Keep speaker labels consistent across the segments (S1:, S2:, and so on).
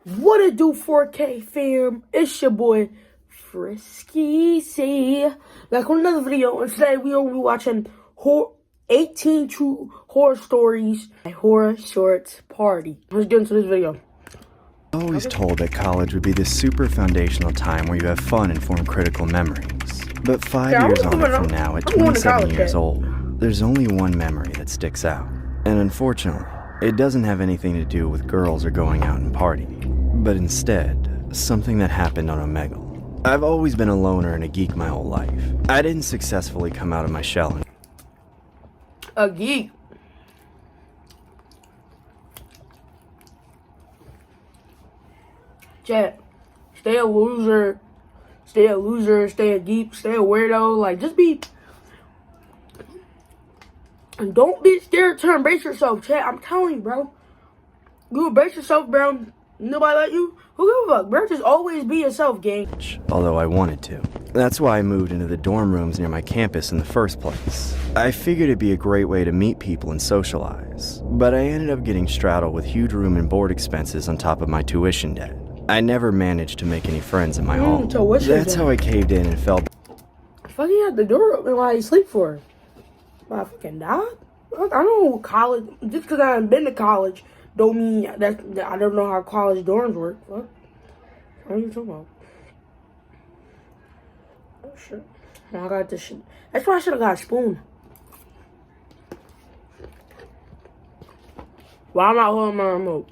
S1: What it do, 4K fam? It's your boy Frisky C. Back on another video, and today we will be watching 18 True Horror Stories, a Horror Shorts Party. Let's get into this video.
S2: I was always told that college would be this super foundational time where you have fun and form critical memories. But 5 years on from now, at 27 years old, there's only one memory that sticks out. And unfortunately, it doesn't have anything to do with girls or going out and partying, but instead, something that happened on Omegle. I've always been a loner and a geek my whole life. I didn't successfully come out of my shell.
S1: A geek? Chat, stay a loser, stay a geek, stay a weirdo, like, just be, and don't be scared to embrace yourself, chat. I'm telling you, bro. You embrace yourself, bro. Nobody like you. Who give a fuck, bro? Just always be yourself, gang.
S2: Although I wanted to. That's why I moved into the dorm rooms near my campus in the first place. I figured it'd be a great way to meet people and socialize. But I ended up getting straddled with huge room and board expenses on top of my tuition debt. I never managed to make any friends in my home. That's how I caved in and fell.
S1: Fuck, you had the door open while you sleep for? I fucking died? I know college, just because I haven't been to college, don't mean that I don't know how college dorms work. What are you talking about? Oh shit. I got this shit. That's why I should have got a spoon. Why am I holding my remote?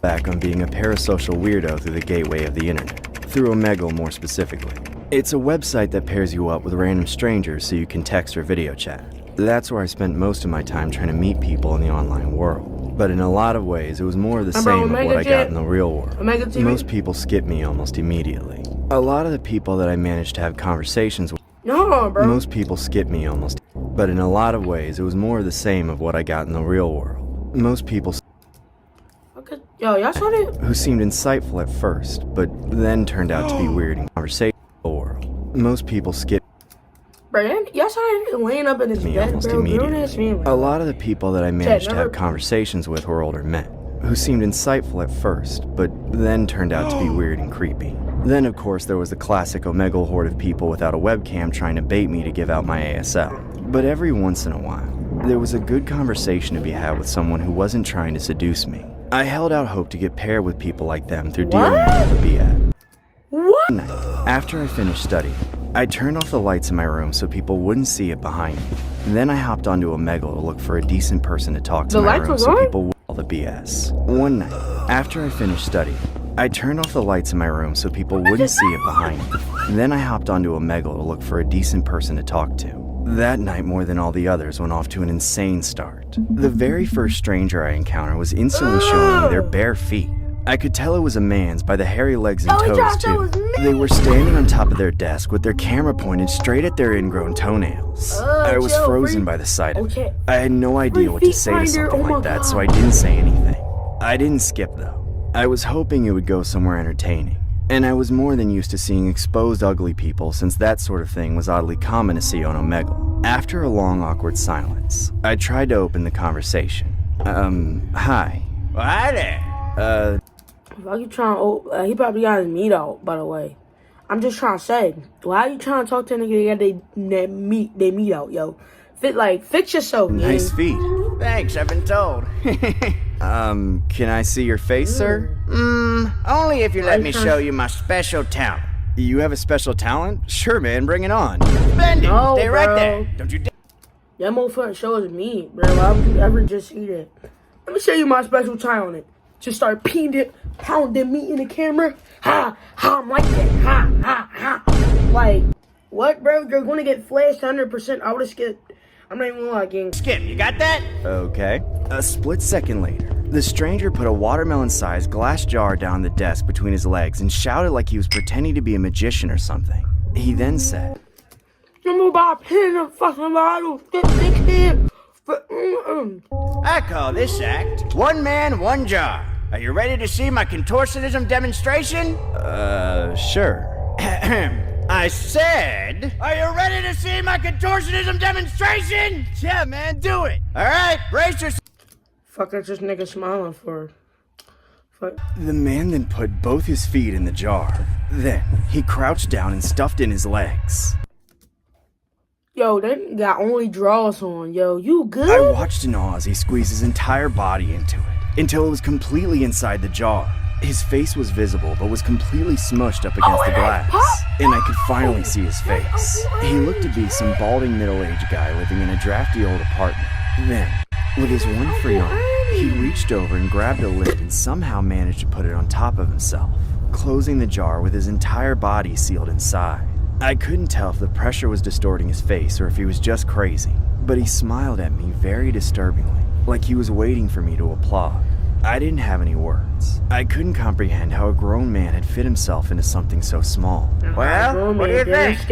S2: Back on being a parasocial weirdo through the gateway of the internet. Through Omegle more specifically. It's a website that pairs you up with random strangers so you can text or video chat. That's where I spent most of my time trying to meet people in the online world. But in a lot of ways, it was more of the same of what I got in the real world. Most people skip me almost immediately. A lot of the people that I managed to have conversations with, most people skip me almost. But in a lot of ways, it was more of the same of what I got in the real world. Most people
S1: Yo, y'all saw that?
S2: Who seemed insightful at first, but then turned out to be weird in conversation. Most people skip
S1: bro, y'all saw that laying up in his
S2: me
S1: bed,
S2: almost
S1: bro.
S2: immediately. A lot of the people that I managed to have conversations with were older men, who seemed insightful at first, but then turned out to be weird and creepy. Then, of course, there was the classic Omegle horde of people without a webcam trying to bait me to give out my ASL. But every once in a while, there was a good conversation to be had with someone who wasn't trying to seduce me. I held out hope to get paired with people like them through dealing with the BS.
S1: What?
S2: One night, after I finished studying, I turned off the lights in my room so people wouldn't see it behind me. Then I hopped onto Omegle to look for a decent person to talk to in my room so people wouldn't all the BS. One night, after I finished studying, I turned off the lights in my room so people wouldn't see it behind me. Then I hopped onto Omegle to look for a decent person to talk to. That night, more than all the others, went off to an insane start. The very first stranger I encountered was instantly showing me their bare feet. I could tell it was a man's by the hairy legs and toes, too. They were standing on top of their desk with their camera pointed straight at their ingrown toenails. I was frozen by the sight of it. I had no idea what to say to something like that, so I didn't say anything. I didn't skip, though. I was hoping it would go somewhere entertaining. And I was more than used to seeing exposed ugly people, since that sort of thing was oddly common to see on Omegle. After a long awkward silence, I tried to open the conversation. Hi.
S3: Well, hi there.
S1: Why you trying to, he probably got his meat out, by the way. I'm just trying to say, why are you trying to talk to a nigga that got they meat out, yo? Fix yourself, man.
S2: Nice feet.
S3: Thanks, I've been told.
S2: Can I see your face, sir?
S3: Only if you let me show you my special talent.
S2: You have a special talent? Sure, man, bring it on.
S3: Splendid.
S1: No,
S3: Stay right
S1: bro.
S3: there. Don't you dare.
S1: That motherfucker shows meat, bro. Why would you ever just eat it? Let me show you my special talent. Just start pounding meat in the camera. Ha, I'm like that. Ha. Like, what, bro? You're gonna get flashed 100%. I would've skipped. I'm not even gonna lie, gang.
S3: Skip, you got that?
S2: Okay. A split second later, the stranger put a watermelon-sized glass jar down the desk between his legs and shouted like he was pretending to be a magician or something. He then said,
S1: I'm gonna buy a pen in a fucking bottle. Dickhead.
S3: I call this act One Man, One Jar. Are you ready to see my contortionism demonstration?
S2: Sure.
S3: I said, are you ready to see my contortionism demonstration? Yeah, man, do it. All right, brace yourself.
S1: Fuck, that's this nigga smiling for. Fuck.
S2: The man then put both his feet in the jar. Then he crouched down and stuffed in his legs.
S1: Yo, that got only drawers on. Yo, you good?
S2: I watched in awe as he squeezed his entire body into it, until it was completely inside the jar. His face was visible, but was completely smushed up against the glass, and I could finally see his face. He looked to be some balding middle-aged guy living in a drafty old apartment. Then, with his one free arm, he reached over and grabbed a lid and somehow managed to put it on top of himself, closing the jar with his entire body sealed inside. I couldn't tell if the pressure was distorting his face or if he was just crazy, but he smiled at me very disturbingly, like he was waiting for me to applaud. I didn't have any words. I couldn't comprehend how a grown man had fit himself into something so small.
S3: Well, what do you think?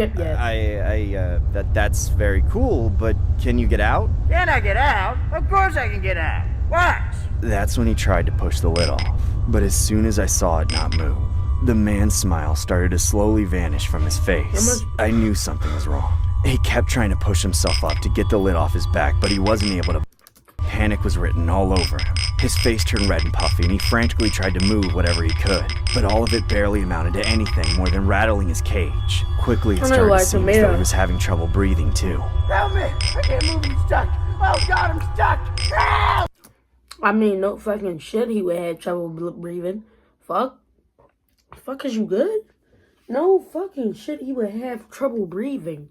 S2: That's very cool, but can you get out?
S3: Can I get out? Of course I can get out. Watch.
S2: That's when he tried to push the lid off, but as soon as I saw it not move, the man's smile started to slowly vanish from his face. I knew something was wrong. He kept trying to push himself up to get the lid off his back, but he wasn't able to. Panic was written all over him. His face turned red and puffy, and he frantically tried to move whatever he could, but all of it barely amounted to anything more than rattling his cage. Quickly, it started to seem as though he was having trouble breathing, too.
S3: Help me! I can't move, I'm stuck! Oh God, I'm stuck! Help!
S1: I mean, no fucking shit, he would have trouble breathing. Fuck, is you good? No fucking shit, he would have trouble breathing.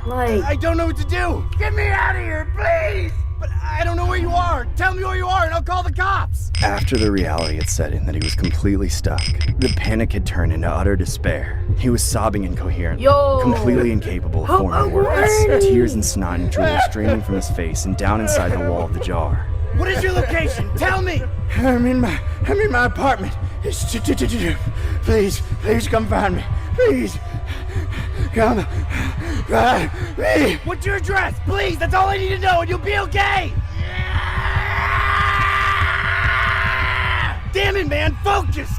S1: Like,
S2: I don't know what to do!
S3: Get me out of here, please!
S2: But I don't know where you are! Tell me where you are and I'll call the cops! After the reality had set in that he was completely stuck, the panic had turned into utter despair. He was sobbing incoherently, completely incapable of forming words. Tears and snot and drool streaming from his face and down inside the wall of the jar.
S3: What is your location? Tell me! I'm in my apartment. Please come find me. Please. Come find me. What's your address? Please, that's all I need to know and you'll be okay. Damn it, man, focus.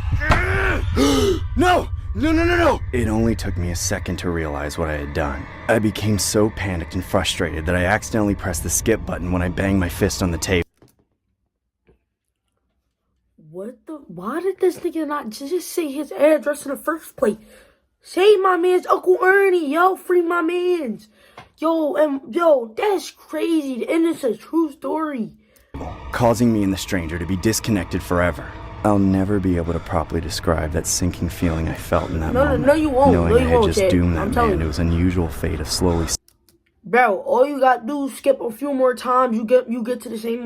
S3: No.
S2: It only took me a second to realize what I had done. I became so panicked and frustrated that I accidentally pressed the skip button when I banged my fist on the table.
S1: Why did this nigga not just say his address in the first place? Save my man's Uncle Ernie, yo, free my man's. Yo, that's crazy, and it's a true story.
S2: Causing me and the stranger to be disconnected forever. I'll never be able to properly describe that sinking feeling I felt in that moment.
S1: No, you won't.
S2: Knowing I had just
S1: Chad.
S2: doomed that man to his unusual fate of slowly...
S1: Bro, all you gotta do is skip a few more times, you get to the same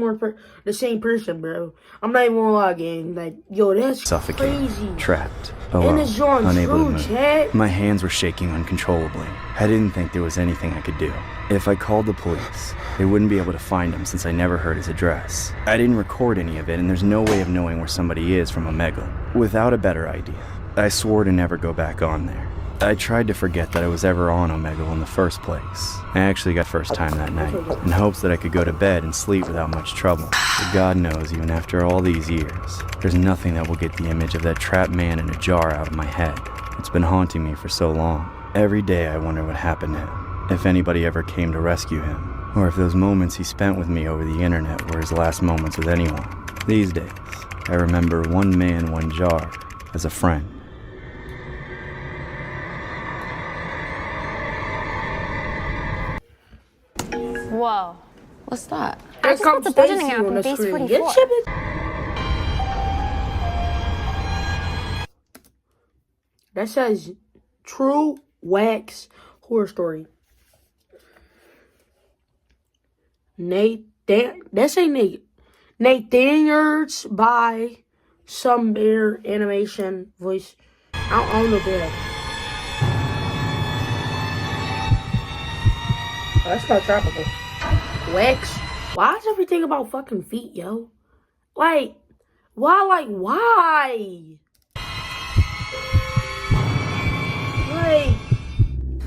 S1: person, bro. I'm not even gonna lie, gang. Like, yo, that's
S2: suffocating,
S1: crazy.
S2: Trapped, alone, unable to move.
S1: Chad.
S2: My hands were shaking uncontrollably. I didn't think there was anything I could do. If I called the police, they wouldn't be able to find him since I never heard his address. I didn't record any of it, and there's no way of knowing where somebody is from Omegle. Without a better idea, I swore to never go back on there. I tried to forget that I was ever on Omegle in the first place. I actually got first time that night, in hopes that I could go to bed and sleep without much trouble. But God knows, even after all these years, there's nothing that will get the image of that trapped man in a jar out of my head. It's been haunting me for so long. Every day I wonder what happened to him, if anybody ever came to rescue him, or if those moments he spent with me over the internet were his last moments with anyone. These days, I remember one man, one jar as a friend.
S4: Whoa. What's that?
S1: Here
S4: I just got
S1: comes
S4: the budgeting
S1: Stacy
S4: app
S1: on
S4: from
S1: the
S4: Base
S1: screen.
S4: 44.
S1: That says True Wax Horror Story. Nathaniel's by some bear animation voice. I don't know that. Oh, that's not tropical. Wax. Why is everything about fucking feet, yo? Why?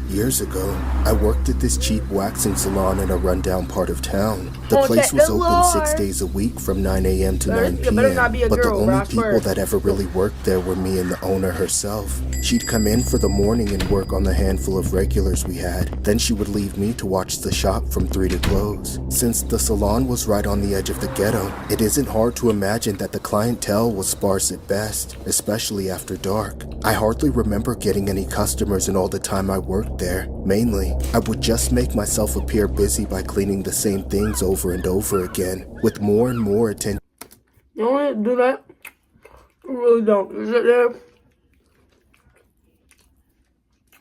S5: Years ago, I worked at this cheap waxing salon in a rundown part of town. The
S1: Contact
S5: place was
S1: the
S5: open 6
S1: Lord.
S5: days a week from 9 a.m. to
S1: Bro,
S5: 9
S1: you better not be
S5: p.m.
S1: a
S5: But the
S1: girl, bro, I
S5: only
S1: swear.
S5: people that ever really worked there were me and the owner herself. She'd come in for the morning and work on the handful of regulars we had. Then she would leave me to watch the shop from 3 to close. Since the salon was right on the edge of the ghetto, it isn't hard to imagine that the clientele was sparse at best, especially after dark. I hardly remember getting any customers in all the time I worked there. Mainly, I would just make myself appear busy by cleaning the same things over and over again, with more and more attention.
S1: You don't want to do that. You really don't. You sit there.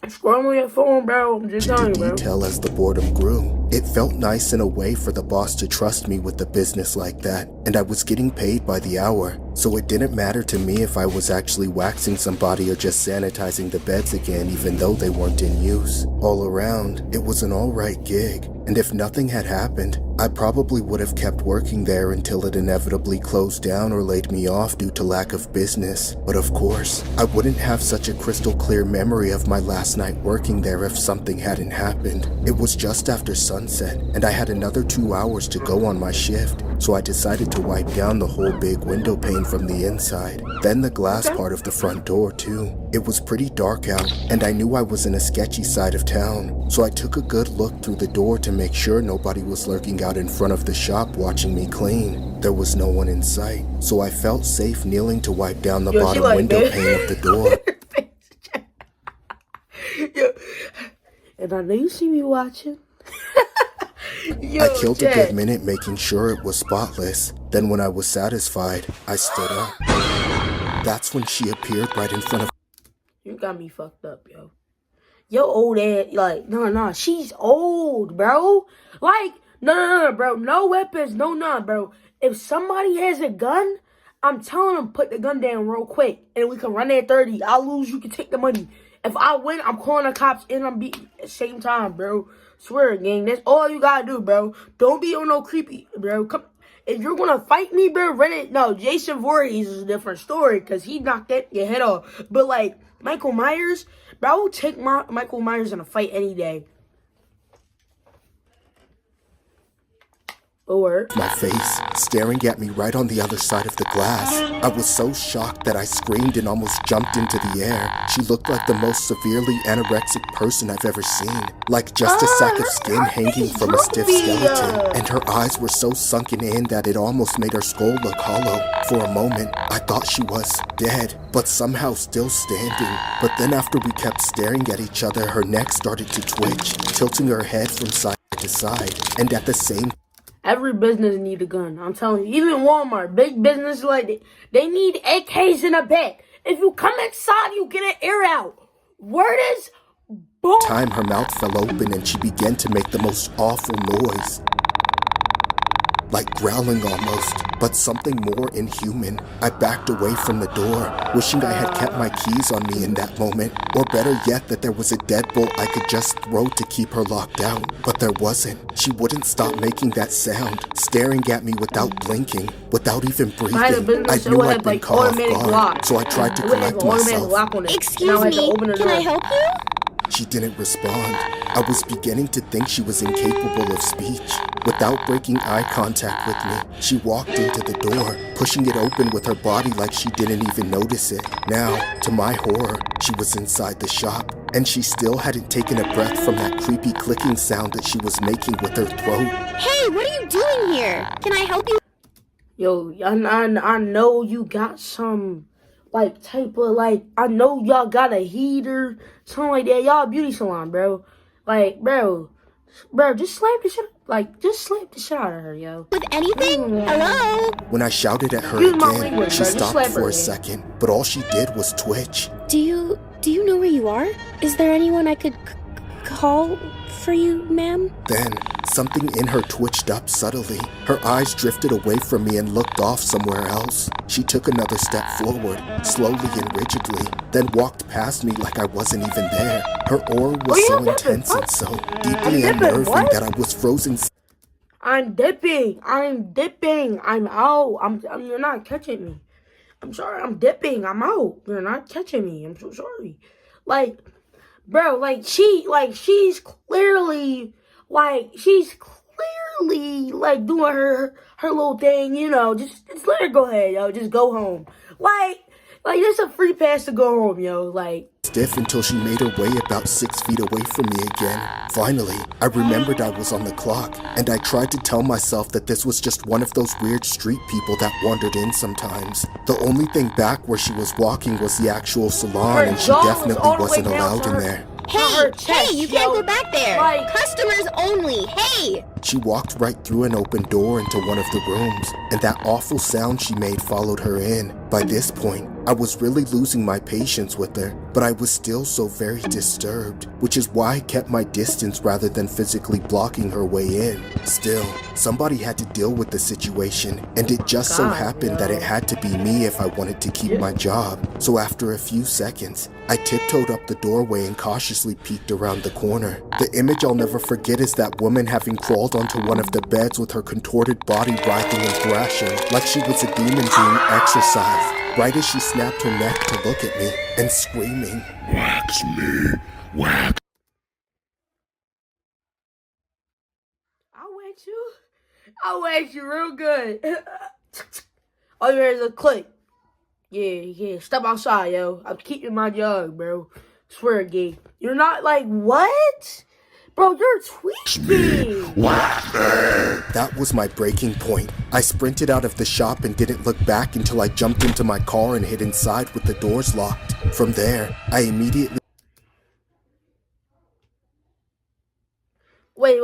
S1: Scroll on your phone, bro. I'm just
S5: To
S1: telling you, bro.
S5: detail as the boredom grew. It felt nice in a way for the boss to trust me with the business like that, and I was getting paid by the hour, so it didn't matter to me if I was actually waxing somebody or just sanitizing the beds again even though they weren't in use. All around, it was an alright gig, and if nothing had happened, I probably would have kept working there until it inevitably closed down or laid me off due to lack of business. But of course, I wouldn't have such a crystal clear memory of my last night working there if something hadn't happened. It was just after sunset, and I had another 2 hours to go on my shift, so I decided to wipe down the whole big window pane from the inside, then the glass part of the front door too. It was pretty dark out, and I knew I was in a sketchy side of town, so I took a good look through the door to make sure nobody was lurking out in front of the shop watching me clean. There was no one in sight, so I felt safe kneeling to wipe down the bottom window pane of the door.
S1: Yo. And I know you see me watching. Yo,
S5: I killed a
S1: Chad.
S5: good minute making sure it was spotless. Then when I was satisfied, I stood up. That's when she appeared right in front of.
S1: You got me fucked up, yo. Yo old ass, like, no, she's old, bro. Like, no, bro. No weapons, no none, bro. If somebody has a gun, I'm telling them put the gun down real quick. And we can run that 30. I'll lose, you can take the money. If I win, I'm calling the cops and I'm beating at the same time, bro. Swear, gang. That's all you gotta do, bro. Don't be on no creepy, bro. Come, if you're gonna fight me, bro, run it. No, Jason Voorhees is a different story because he knocked your head off. But, like, Michael Myers, bro, I will take Michael Myers in a fight any day. Or
S5: my face, staring at me right on the other side of the glass. I was so shocked that I screamed and almost jumped into the air. She looked like the most severely anorexic person I've ever seen. Like just a sack of skin hanging from a stiff skeleton. And her eyes were so sunken in that it almost made her skull look hollow. For a moment, I thought she was dead, but somehow still standing. But then after we kept staring at each other, her neck started to twitch, tilting her head from side to side. And at the same
S1: every business need a gun. I'm telling you. Even Walmart, big business like that, they need AKs in the back. If you come inside, you get an air out. Word is boom.
S5: time, her mouth fell open and she began to make the most awful noise. Like growling almost, but something more inhuman. I backed away from the door, wishing I had kept my keys on me in that moment, or better yet, that there was a deadbolt I could just throw to keep her locked out. But there wasn't. She wouldn't stop making that sound, staring at me without blinking, without even breathing. I knew I'd been caught off guard, so I tried to collect myself.
S4: Excuse me, can I help you?
S5: She didn't respond. I was beginning to think she was incapable of speech. Without breaking eye contact with me, she walked into the door, pushing it open with her body like she didn't even notice it. Now, to my horror, she was inside the shop, and she still hadn't taken a breath from that creepy clicking sound that she was making with her throat.
S4: Hey, what are you doing here? Can I help you?
S1: Yo, I know you got some, like, type of, like, I know y'all got a heater, something like that. Y'all a beauty salon, bro. Like, bro, just slap the shit, just slap the shit out of her, yo.
S4: With anything? Hello?
S5: When I shouted at her
S1: Use my
S5: again,
S1: language,
S5: she
S1: bro. Just
S5: stopped
S1: slap
S5: for
S1: her,
S5: a
S1: man.
S5: second, but all she did was twitch.
S4: Do you know where you are? Is there anyone I could call for you, ma'am?
S5: Then, something in her twitched up subtly. Her eyes drifted away from me and looked off somewhere else. She took another step forward, slowly and rigidly, then walked past me like I wasn't even there. Her aura was so intense and so deeply unnerving that I was frozen.
S1: I'm dipping. I'm out. You're not catching me. I'm sorry. I'm dipping. I'm out. You're not catching me. I'm so sorry. Like, bro, she's clearly clearly like doing her little thing, you know. Just let her go ahead, yo. Just go home. Like it's a free pass to go home, yo. Like.
S5: Stiff until she made her way about 6 feet away from me again. Finally, I remembered I was on the clock, and I tried to tell myself that this was just one of those weird street people that wandered in sometimes. The only thing back where she was walking was the actual salon, and she definitely wasn't allowed in there.
S4: Hey, you can't go back there. Customers only. Hey!
S5: She walked right through an open door into one of the rooms, and that awful sound she made followed her in. By this point, I was really losing my patience with her, but I was still so very disturbed, which is why I kept my distance rather than physically blocking her way in. Still, somebody had to deal with the situation, and it just so happened that it had to be me if I wanted to keep my job. So after a few seconds, I tiptoed up the doorway and cautiously peeked around the corner. The image I'll never forget is that woman having crawled onto one of the beds with her contorted body writhing and thrashing like she was a demon being exorcised, right as she snapped her neck to look at me and screaming, "Wax me, wax."
S1: I'll wax you real good. All you hear is a click. Yeah, step outside, yo. I'm keeping my job, bro. Swear, gay. You're not like, what? Bro, you're tweaking.
S5: That was my breaking point. I sprinted out of the shop and didn't look back until I jumped into my car and hid inside with the doors locked. From there, I immediately...
S1: Wait.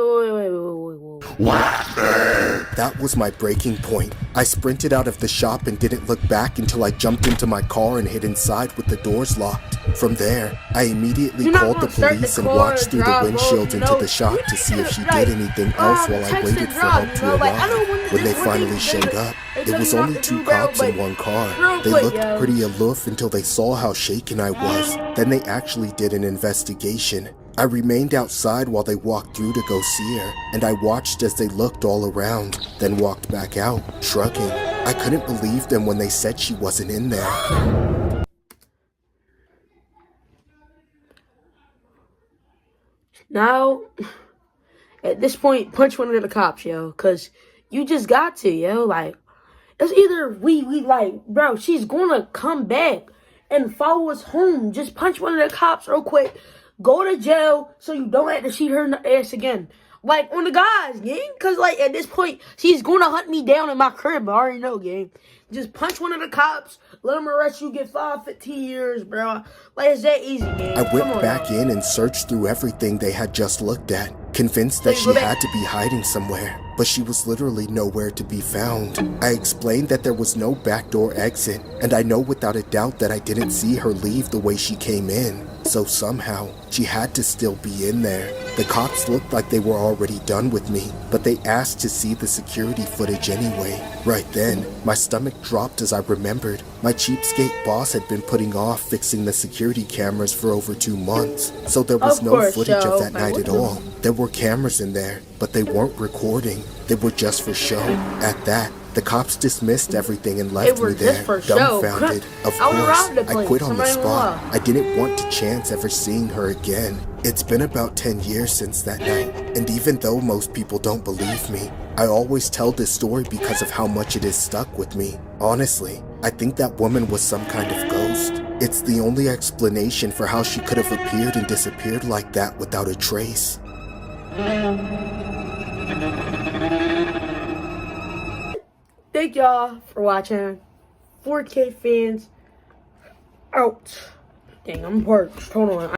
S5: That was my breaking point. I sprinted out of the shop and didn't look back until I jumped into my car and hid inside with the doors locked. From there, I immediately called the police and watched through the windshield into the shop to see if she did anything else while I waited for help to arrive. When they finally showed up, it was only 2 cops in 1 car. They looked pretty aloof until they saw how shaken I was. Then they actually did an investigation. I remained outside while they walked through to go see her, and I watched as they looked all around, then walked back out, shrugging. I couldn't believe them when they said she wasn't in there.
S1: Now, at this point, punch one of the cops, yo, because you just got to, yo. Like, it's either we like, bro, she's gonna come back and follow us home. Just punch one of the cops real quick. Go to jail so you don't have to shoot her in the ass again. Like, on the guys, gang. Because, like, at this point, she's going to hunt me down in my crib. I already know, gang. Just punch one of the cops. Let them arrest you. Get 15 years, bro. Like, it's that easy, gang.
S5: I went back in and searched through everything they had just looked at, convinced that she had to be hiding somewhere. But she was literally nowhere to be found. I explained that there was no backdoor exit, and I know without a doubt that I didn't see her leave the way she came in. So somehow, she had to still be in there. The cops looked like they were already done with me, but they asked to see the security footage anyway. Right then, my stomach dropped as I remembered my cheapskate boss had been putting off fixing the security cameras for over 2 months, so there was no footage of that night at all. There were cameras in there, but they weren't recording. They were just for show. At that, the cops dismissed everything and left me there, dumbfounded. Of course, I quit on the spot. I didn't want to chance ever seeing her again. It's been about 10 years since that night, and even though most people don't believe me, I always tell this story because of how much it has stuck with me. Honestly, I think that woman was some kind of ghost. It's the only explanation for how she could have appeared and disappeared like that without a trace.
S1: Thank y'all for watching. 4K fans out. Dang, I'm parched. Hold on.